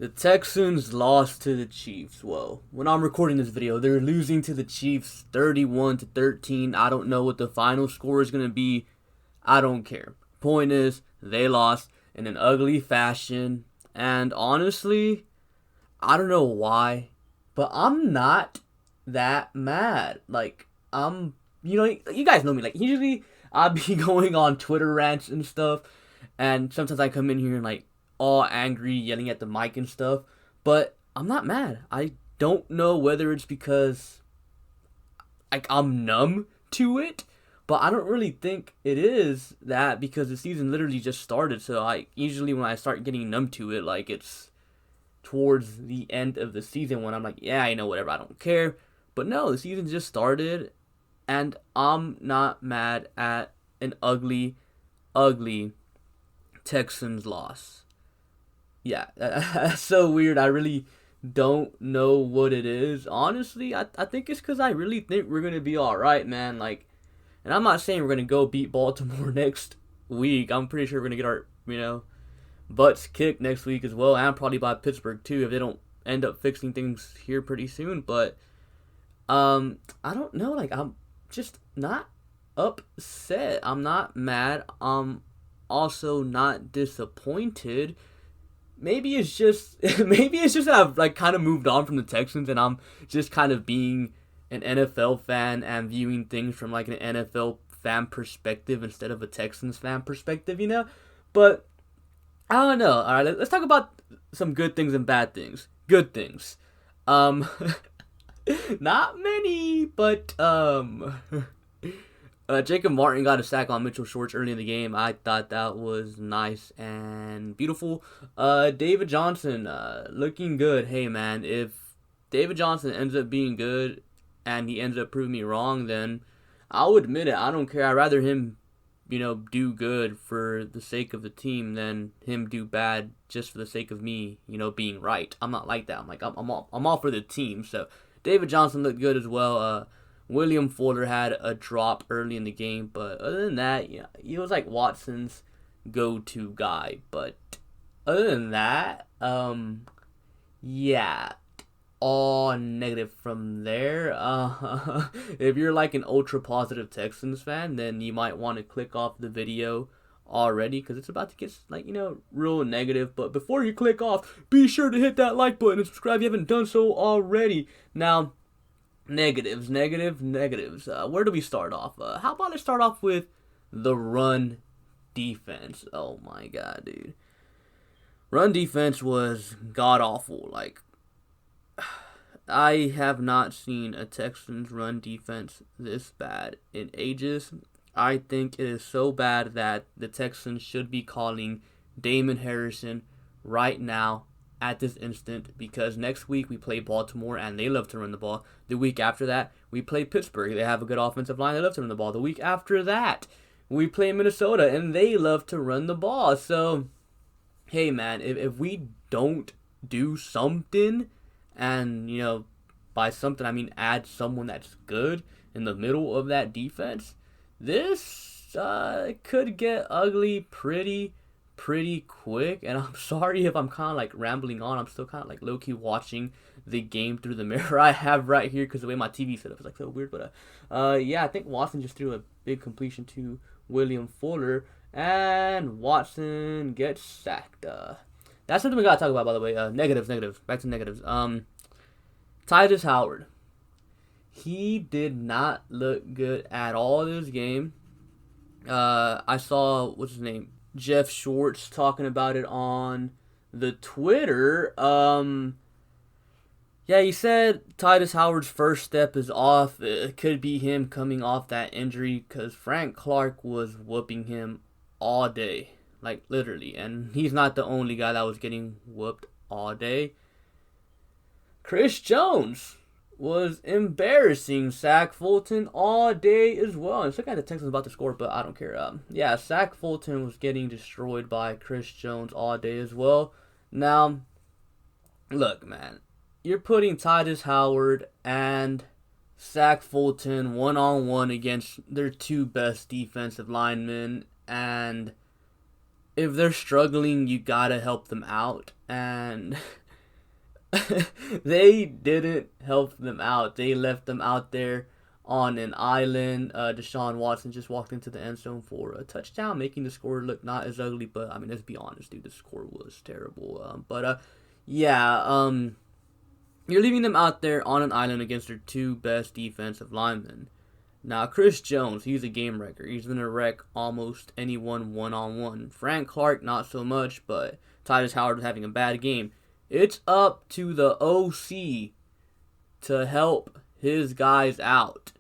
The Texans lost to the Chiefs. Well, when I'm recording this video, they're losing to the Chiefs 31-13. I don't know what the final score is going to be. I don't care. Point is, they lost in an ugly fashion. And honestly, I don't know why, but I'm not that mad. You guys know me. Like, usually I'll be going on Twitter rants and stuff. And sometimes I come in here and all angry, yelling at the mic and stuff. But I'm not mad. I don't know whether it's because I'm numb to it, but I don't really think it is that because the season literally just started. So usually when I start getting numb to it, it's towards the end of the season when I'm like, yeah, whatever, I don't care. But no, the season just started, and I'm not mad at an ugly, ugly Texans loss. Yeah, that's so weird. I really don't know what it is. Honestly, I think it's because I really think we're going to be all right, man. And I'm not saying we're going to go beat Baltimore next week. I'm pretty sure we're going to get our, butts kicked next week as well, and probably by Pittsburgh too if they don't end up fixing things here pretty soon. But I don't know. I'm just not upset. I'm not mad. I'm also not disappointed. Maybe it's just that I've kind of moved on from the Texans and I'm just kind of being an NFL fan and viewing things from an NFL fan perspective instead of a Texans fan perspective, But I don't know. All right, let's talk about some good things and bad things. Good things. Not many, but Jacob Martin got a sack on Mitchell Schwartz early in the game. I thought that was nice and beautiful. David Johnson, looking good. Hey, man, if David Johnson ends up being good and he ends up proving me wrong, then I'll admit it. I don't care. I'd rather him, do good for the sake of the team than him do bad just for the sake of me, being right. I'm not like that. I'm all for the team. So David Johnson looked good as well. William Fuller had a drop early in the game, but other than that, he was Watson's go-to guy. But other than that, all negative from there. If you're an ultra-positive Texans fan, then you might want to click off the video already because it's about to get real negative. But before you click off, be sure to hit that like button and subscribe if you haven't done so already. Now, negatives. Where do we start off? How about I start off with the run defense? Oh my god, dude. Run defense was god awful. I have not seen a Texans run defense this bad in ages. I think it is so bad that the Texans should be calling Damon Harrison right now at this instant, because next week we play Baltimore and they love to run the ball. The week after that, we play Pittsburgh. They have a good offensive line. They love to run the ball. The week after that, we play Minnesota and they love to run the ball. So, hey man, if we don't do something, and by something I mean add someone that's good in the middle of that defense, this could get ugly pretty quick. And I'm sorry if I'm kind of rambling on. I'm still kind of low-key watching the game through the mirror I have right here because the way my TV setup is so weird. But I think Watson just threw a big completion to William Fuller and Watson gets sacked. That's something we gotta talk about, by the way. Negatives. Back to negatives. Titus Howard. He did not look good at all this game. I saw, what's his name? Jeff Schwartz talking about it on the Twitter. He said Titus Howard's first step is off. It could be him coming off that injury because Frank Clark was whooping him all day. Literally. And he's not the only guy that was getting whooped all day. Chris Jones was embarrassing Zach Fulton all day as well. And look at the Texans about to score, but I don't care. Zach Fulton was getting destroyed by Chris Jones all day as well. Now, look, man, you're putting Titus Howard and Zach Fulton one-on-one against their two best defensive linemen, and if they're struggling, you gotta help them out. And They didn't help them out. They left them out there on an island. Deshaun Watson just walked into the end zone for a touchdown, making the score look not as ugly. But I mean, let's be honest, dude, the score was terrible. Yeah. You're leaving them out there on an island against their two best defensive linemen. Now, Chris Jones, he's a game wrecker. He's going to wreck almost anyone one-on-one. Frank Clark, not so much, but Titus Howard was having a bad game. It's up to the OC to help his guys out.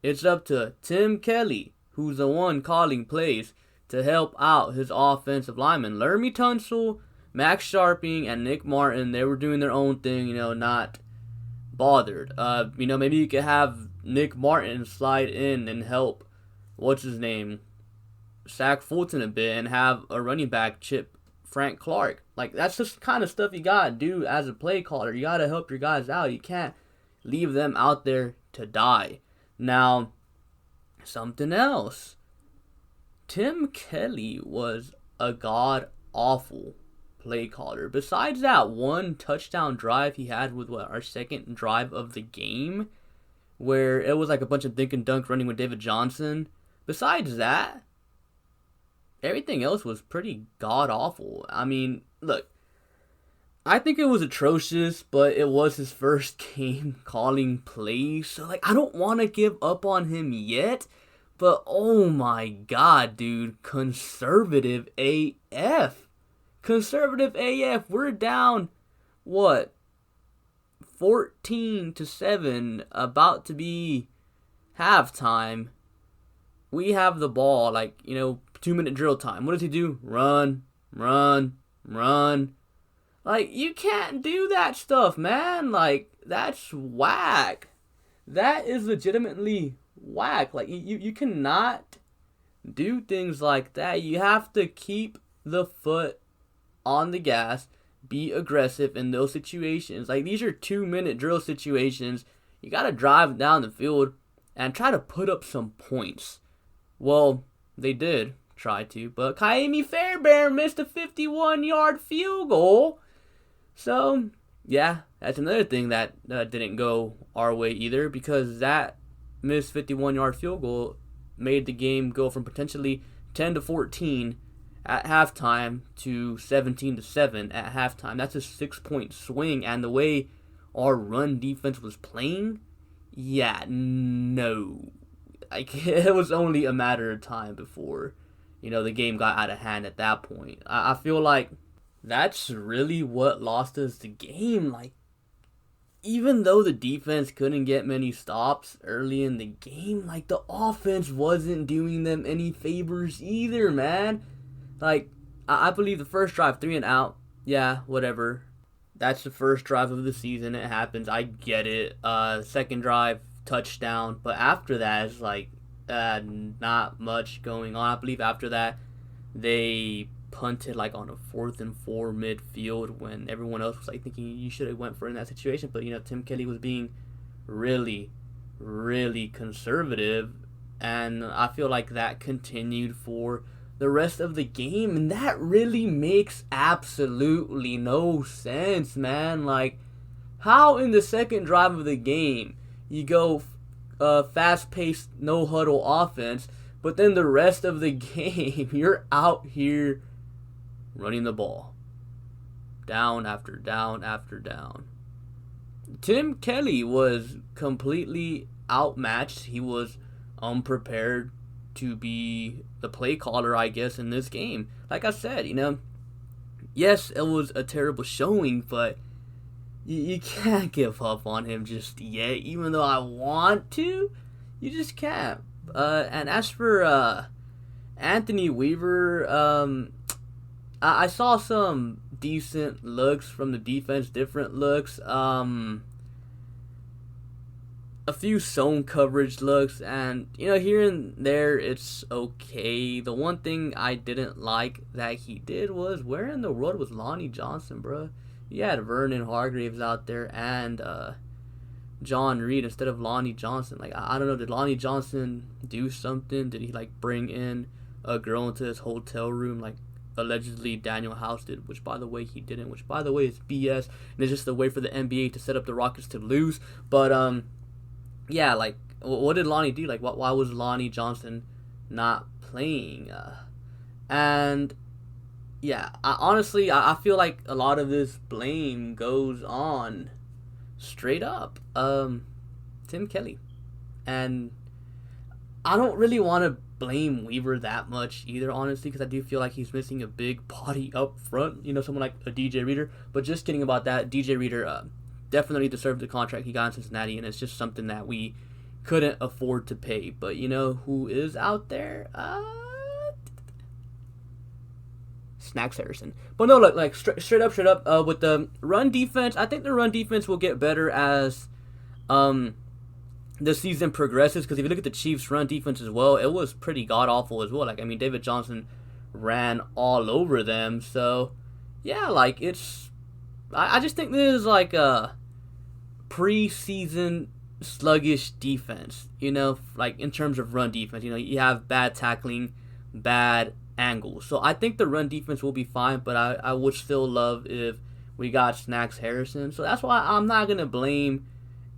It's up to Tim Kelly, who's the one calling plays, to help out his offensive linemen. Laramie Tunsil, Max Sharping, and Nick Martin, they were doing their own thing, not bothered. Maybe you could have Nick Martin slide in and help, Zach Fulton a bit, and have a running back chip Frank Clark. Like, that's just the kind of stuff you gotta do as a play caller. You gotta help your guys out. You can't leave them out there to die. Now, something else. Tim Kelly was a god-awful play caller. Besides that one touchdown drive he had with our second drive of the game, where it was like a bunch of dink and dunk running with David Johnson. Besides that, everything else was pretty god-awful. I mean, look, I think it was atrocious, but it was his first game calling plays. So, I don't want to give up on him yet, but oh my god, dude, conservative AF. Conservative AF. We're down, 14-7, about to be halftime. We have the ball, 2-minute drill time. What does he do? Run. You can't do that stuff, man. That's whack. That is legitimately whack. You cannot do things like that. You have to keep the foot on the gas, be aggressive in those situations. These are 2-minute drill situations. You got to drive down the field and try to put up some points. Well, they did try to, but Kaimi Fairbairn missed a 51-yard field goal. So, yeah, that's another thing that didn't go our way either, because that missed 51-yard field goal made the game go from potentially 10-14 at halftime to 17-7 at halftime. That's a 6-point swing, and the way our run defense was playing, yeah, no. It was only a matter of time before, the game got out of hand at that point. I feel like that's really what lost us the game. Even though the defense couldn't get many stops early in the game, the offense wasn't doing them any favors either, man. I believe the first drive, 3 and out, yeah, whatever. That's the first drive of the season. It happens. I get it. Second drive, touchdown. But after that, it's not much going on. I believe after that, they punted on a 4th and 4 midfield when everyone else was thinking you should have went for it in that situation. But Tim Kelly was being really, really conservative, and I feel like that continued for the rest of the game, and that really makes absolutely no sense, man. How in the second drive of the game you go fast-paced, no-huddle offense, but then the rest of the game you're out here running the ball down after down after down. Tim Kelly was completely outmatched. He was unprepared to be the play caller, I guess, in this game. Like I said, yes, it was a terrible showing, but you can't give up on him just yet. Even though I want to, you just can't. And as for Anthony Weaver, I saw some decent looks from the defense, different looks. A few zone coverage looks, and here and there it's okay. The one thing I didn't like that he did was, where in the world was Lonnie Johnson, bro? You had Vernon Hargreaves out there and John Reed instead of Lonnie Johnson. I don't know, did Lonnie Johnson do something? Did he bring in a girl into his hotel room allegedly Daniel House did, which by the way he didn't, which by the way is BS, and it's just a way for the NBA to set up the Rockets to lose. But yeah, like what did Lonnie do? Like why was Lonnie Johnson not playing? And yeah, honestly, I feel like a lot of this blame goes on straight up Tim Kelly. And I don't really want to blame Weaver that much either, honestly, because I do feel like he's missing a big body up front. You know, someone like a DJ Reader. But just kidding about that, DJ Reader definitely deserved the contract he got in Cincinnati, and it's just something that we couldn't afford to pay. But you know who is out there? Snacks Harrison. But no, look, like straight up, with the run defense, I think the run defense will get better as the season progresses, because if you look at the Chiefs' run defense as well, it was pretty god-awful as well. Like, I mean, David Johnson ran all over them. So, yeah, like, I just think this is like a preseason sluggish defense, you know, like in terms of run defense. You know, you have bad tackling, bad angles. So I think the run defense will be fine, but I would still love if we got Snacks Harrison. So that's why I'm not going to blame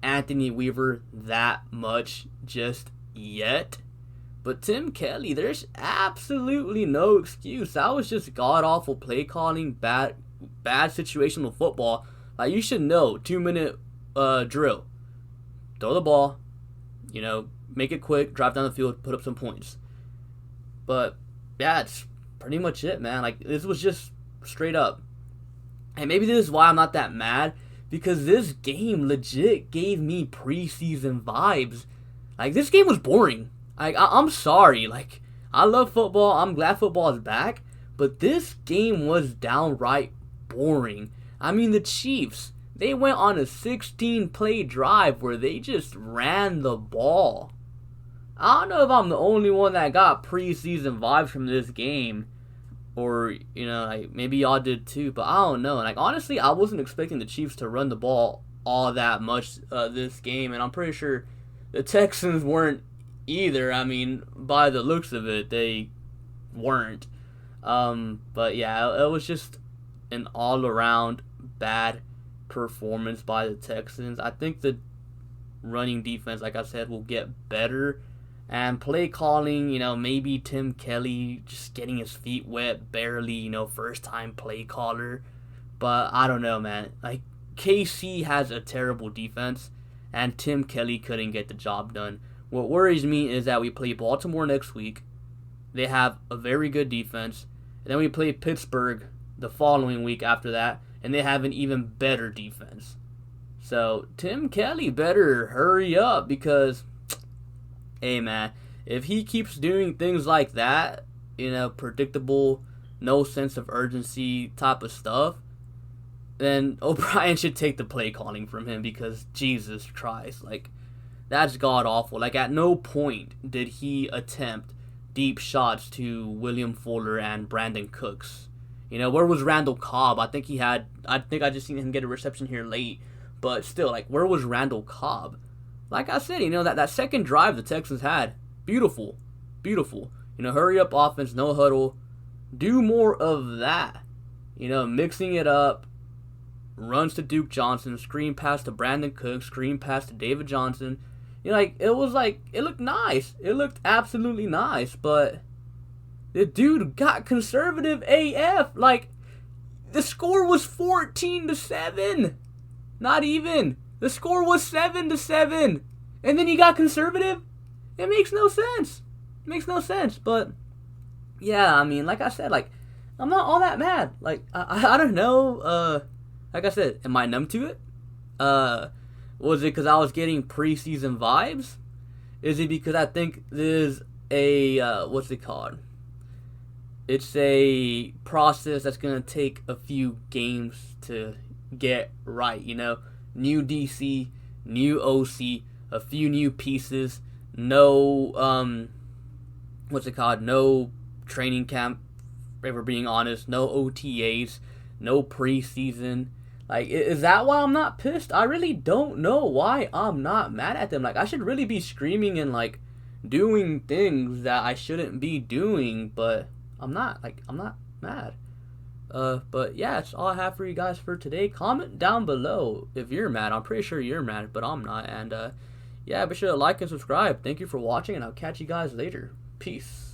Anthony Weaver that much just yet. But Tim Kelly, there's absolutely no excuse. That was just god-awful play calling, bad situational football. Like, you should know, 2-minute drill. Throw the ball, you know, make it quick, drive down the field, put up some points. But yeah, that's pretty much it, man. Like, this was just straight up. And maybe this is why I'm not that mad, because this game legit gave me preseason vibes. Like, this game was boring. Like, I'm sorry. Like, I love football. I'm glad football is back. But this game was downright boring. I mean, the Chiefs, they went on a 16-play drive where they just ran the ball. I don't know if I'm the only one that got preseason vibes from this game, or, you know, like, maybe y'all did too, but I don't know. Like, honestly, I wasn't expecting the Chiefs to run the ball all that much this game, and I'm pretty sure the Texans weren't either. I mean, by the looks of it, they weren't. But yeah, it was just an all-around bad performance by the Texans. I think the running defense, like I said, will get better. And play calling, you know, maybe Tim Kelly just getting his feet wet, barely, you know, first-time play caller. But I don't know, man. Like, KC has a terrible defense, and Tim Kelly couldn't get the job done. What worries me is that we play Baltimore next week. They have a very good defense. And then we play Pittsburgh the following week after that, and they have an even better defense. So, Tim Kelly better hurry up, because, hey, man, if he keeps doing things like that, you know, predictable, no sense of urgency type of stuff, then O'Brien should take the play calling from him, because Jesus Christ, like, that's god-awful. Like, at no point did he attempt deep shots to William Fuller and Brandon Cooks. You know, where was Randall Cobb? I think I just seen him get a reception here late, but still, like, where was Randall Cobb? Like I said, you know, that second drive the Texans had, beautiful. You know, hurry up offense, no huddle. Do more of that. You know, mixing it up. Runs to Duke Johnson, screen pass to Brandon Cook, screen pass to David Johnson. You know, it looked nice. It looked absolutely nice, but the dude got conservative AF. Like, the score was 14-7. Not even. The score was 7-7. And then he got conservative? It makes no sense. But, yeah, I mean, like I said, like, I'm not all that mad. Like, I don't know. Like I said, am I numb to it? Was it because I was getting preseason vibes? Is it because I think there's a, what's it called? It's a process that's going to take a few games to get right, you know? New DC, new OC, a few new pieces, no, no training camp, if we're being honest, no OTAs, no preseason. Like, is that why I'm not pissed? I really don't know why I'm not mad at them. Like, I should really be screaming and, like, doing things that I shouldn't be doing, but I'm not. Like, I'm not mad. But yeah, that's all I have for you guys for today. Comment down below if you're mad. I'm pretty sure you're mad, but I'm not. And yeah, be sure to like and subscribe. Thank you for watching, and I'll catch you guys later. Peace.